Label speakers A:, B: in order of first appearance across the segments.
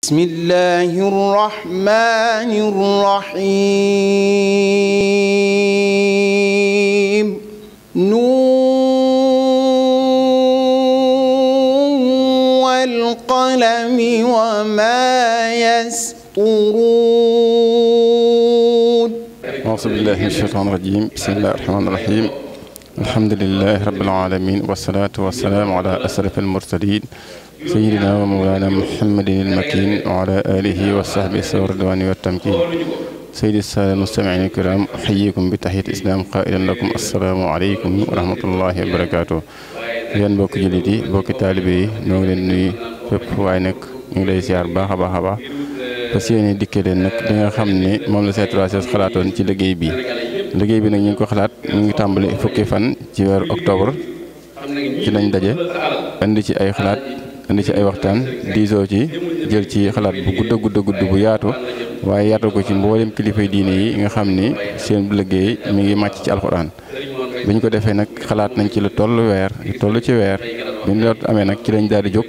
A: بسم الله الرحمن الرحيم نون والقلم وما يسطرون
B: أعوذ بالله من الشيطان الرجيم بسم الله الرحمن الرحيم الحمد لله رب العالمين والصلاة والسلام على أشرف المرسلين سيدنا ومولانا محمد المكين وعلى آله وصحبه سور الرضوان والتمكين سيد السادة المستمعين الكرام أحييكم بتحية الإسلام قائلا لكم السلام عليكم ورحمة الله وبركاته yéen mbokki jullit yi mbokki taalibe yi ñoo ngi leen nuyu fépp waaye nag ñu ngi lay ziar baax a baax a baax parce que yéen dikkee leen nag li nga xam ne moom la C3S xalaatoon ci liggéey bi nag ñu ngi ko xalaat ñu ngi tàmbali fukki fan ci weeru octobre ci lañ daje indi ci ay xalaat indi ci ay waxtaan diisoo ci jël ci xalaat bu gudd bu yaatu waaye yaatal ko ci mboolem kilifay diine yi nga xam ni seen liggéey mi ngi màcc ci alxuraan bi ñu ko defee nag xalaat nañ ci lu toll ci weer bi ñu amee nag ci lañ daal di jóg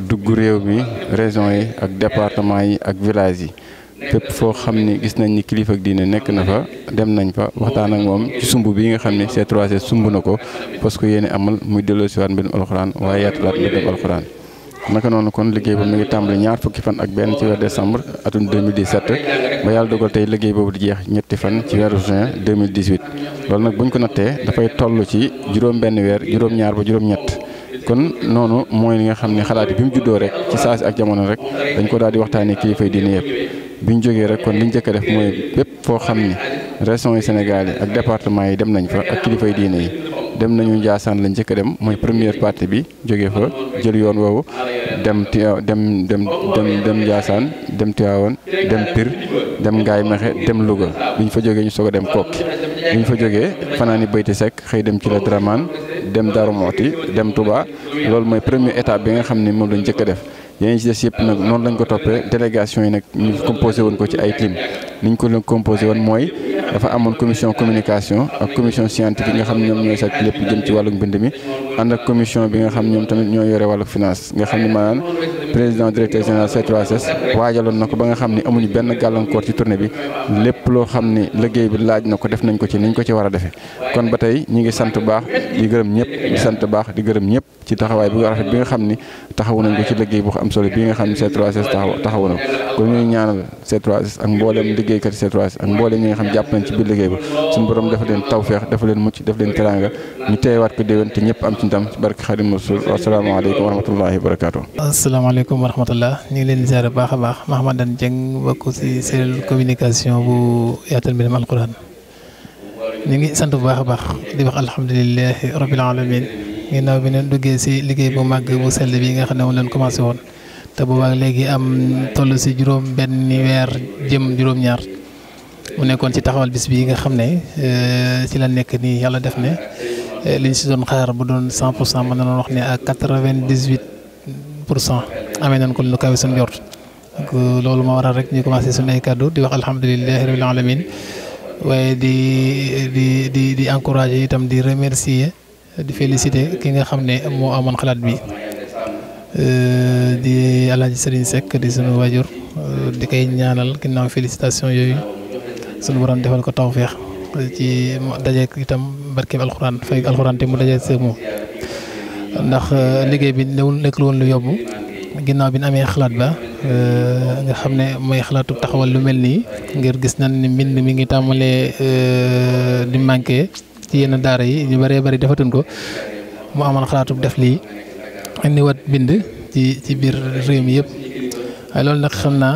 B: dugg réew mi région yi ak département yi ak village yi fépp foo xam ni gis nañ ni kilifa ak diine nekk na fa dem nañ fa waxtaan ak moom ci sumb bi nga xam ne C3S sumb na ko parce que yéen amal muy delloosiwaat mbindum alxuraan waaye yaatalaat mbindum alxuraan naka noonu kon liggéey boobu mi ngi tàmbali ñaar fukki fan ak benn ci weer décembre atum 2017 ba yàlla dogal tey liggéey boobu di jeex ñetti fan ci weeru juin 2018 loolu nag bu ñu ko nattee dafay toll ci juróom-benn weer juróom-ñaar ba juróom-ñett kon noonu mooy li nga xam ne xalaat bi mu juddoo rek ci saasi ak jamono rek dañ ko daal di waxtaanee kilifay diine yëpp bi ñu jógee rek kon li ñu njëkk a def mooy bépp foo xam ni régions yi Sénégal yi ak département yi dem nañ fa ak kilifay diine yi dem nañu Ndiassane lañ njëkk a dem mooy première partie bi jógee fa jël yoon woowu dem Ndiassane dem Tivaouane dem Pire dem Ngaye Mékhé dem Louga bi ñu fa jógee ñu soog a dem Kokki bi ñu fa jógee fanaani Bayti Seck xëy dem ci la Dramane dem Darou Mouhty dem Touba loolu mooy première étape bi nga xam ne moom lañ njëkk a def yeneen ci des yëpp nag noonu lañ ko toppee délégation yi nag ñu composé woon ko ci ay team ni ñu ko leen composé woon mooy dafa amoon commission communication ak commission scientifique nga xam ne ñoom ñooy saytu lépp jëm ci wàllu mbind mi ànd ak commission bi nga xam ne ñoom tamit ñoo yore wàllu finance nga xam ne maanaam président directeur général C3S waajaloon na ko ba nga xam ne amuñu benn gàllankoor ci tournée bi lépp loo xam ne liggéey bi laaj na ko def nañ ko ci niñ ko ci war a defee kon ba tey ñi ngi sant baax di gërëm ñëpp di sant baax di gërëm ñëpp ci taxawaay bu rafet bi nga xam ni taxawu nañ ko ci liggéey bu am solo bi nga xam ne C3S taxawu na ko kon ñuy ñaanal C3S ak mboolem liggéeykat C3S ak mboolem ñi nga xam jàpp nañ ci biir liggéey ba suñu borom dafa leen tawfeex dafa leen mucc dafa leen teraanga ñu teewaat ko déwén te ñëpp am ci ndam ci barke Xaadimu Rasuul asalaamaaleykum wa rahmatullahi wa barakaatu.
C: asalaamaaleykum wa rahmatullah ñu ngi leen di ziare baax a baax Mahamadan Dieng bokk ci cellule communication bu Yaatal Mbindoum Al Xurane ñu ngi sant bu baax a baax di wax alhamdulilahi rabbil alamin ginnaaw bi ne duggee ci liggéey bu màgg bu sell bi nga xam ne moom leen commencé woon te boobaag léegi am toll ci juróom benn weer jëm juróom-ñaar mu nekkoon ci taxawal bis bi nga xam ne ci la nekk nii yàlla def ne liñ ci doon xaar bu doon 100% mën na doon wax ne à 98% amee nañ ko lu kawe suñu njort loolu moo waral rek ñu commencé suñu ay kàddu di wax alhamdulilahi rabbil alamin waaye di encourager itam di remercier di féliciter ki nga xam ne moo amoon xalaat bi di Alaaji Serigne Seck di sunu waajur di koy ñaanal ginnaaw félicitation yooyu sunu borom defal ko tawfeex ci dajeek itam barkeeb alxuraan fay alxuraan te mu dajeek seeg moom ndax liggéey bi nekkul woon lu yóbbu ginnaaw bi ñu amee xalaat ba nga xam ne mooy xalaatu taxawal lu mel nii ngir gis nañ ni mbind mi ngi tàmbalee di manqué ci yenn daara yi ñu bëree bëri defatuñ ko mu amoon xalaatu def lii indi wat bind ci biir réew mi yëpp waaye loolu nag xam naa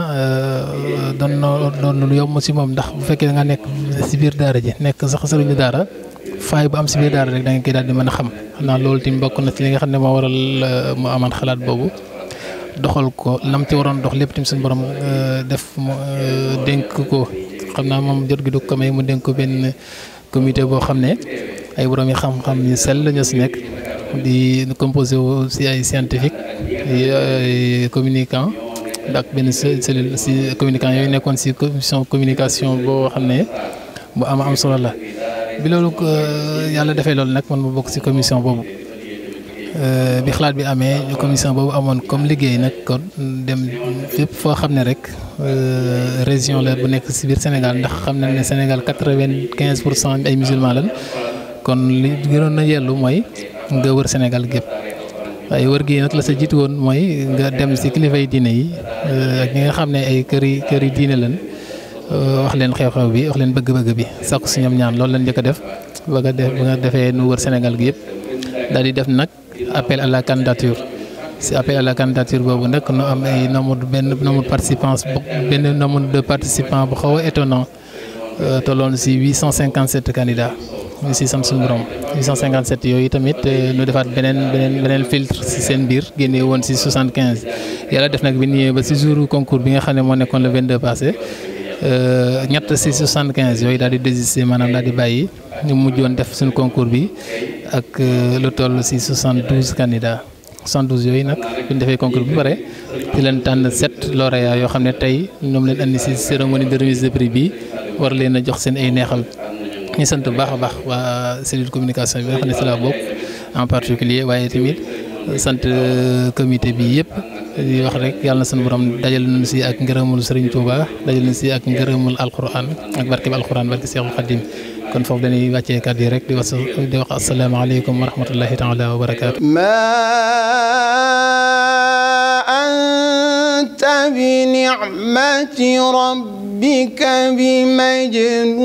C: doon lu yomb si moom ndax bu fekkee da nga nekk si biir daara ji nekk sax sëriñu daara faay bu am si biir daara rek da nga koy daal di mën a xam naa loolu tamit bokk na ci li nga xam ne moo waral mu amoon xalaat boobu doxal ko lam ci waroon dox lépp tamit suñu borom def mu dénk ko xam naa moom jot gi du ko may mu dénk ko benn comité boo xam ne ay borom yi xam-xam yu sell ñoo si nekk di composé wu si ay scientifique ay communicant ak benn cellule si communicant yooyu nekkoon si commission communication boo xam ne bu am solo la bi loolu yàlla defee loolu nag man ma bokk si commission boobu bi xalaat bi amee commission boobu amoon comme liggéey nag kon dem fépp foo xam ne rek région la bu nekk ci biir Sénégal ndax xam nañ ne Sénégal 95% ay musulmans lañ kon li gënoon na yellu mooy nga wër Sénégal gépp waaye wër gi nag la sa jiitu woon mooy nga dem ci kilifay diine yi ak ñi nga xam ne ay kër yi diine lañ wax leen xew-xew bi wax leen bëgg-bëgg bi sakku si ñoom ñaan loolu lañ njëkk a def ba nga defee nu wër Sénégal gi yëpp daal di def nag appel à la candidature si appel à la candidature boobu nag nu am ay nombre de participants bu xaw a étonnant tolloon si 857 candidats ñu si sant suñu borom 857 yooyu tamit ñu defaat beneen filtre si seen biir génnee woon si 75 yàlla def nag bi ñu ñëwee ba si jour concours bi nga xam ne moo nekkoon le 22 passé ñett si 75 yooyu daal di désister maanaam daal di bàyyi ñu mujjoon def suñu concours bi ak lu toll si 72 candidats 72 yooyu nag bi ñu defee concours bi pare ci leen tànn 7 lauréats yoo xam ne tey ñoom leen andi si cérémonie de remise de prix bi war leen a jox seen ay neexal ñu sant bu baax a baax waa cellule communication bi nga xam ne si la bokk en particulier waaye tamit sant comité bi yëpp di wax rek yàlla na sunu borom dajal nañu si ak ngërëmul Serigne Touba dajal nañu si ak ngërëmul alquran ak barkeb alquran barke Seexul Xadim kon foofu dañuy wàccee kàddu yi rek di wax asalaamaaleykum wa rahmatullahi taala wa barakaatu.
A: anta bi ni'mati rabbika bi majnun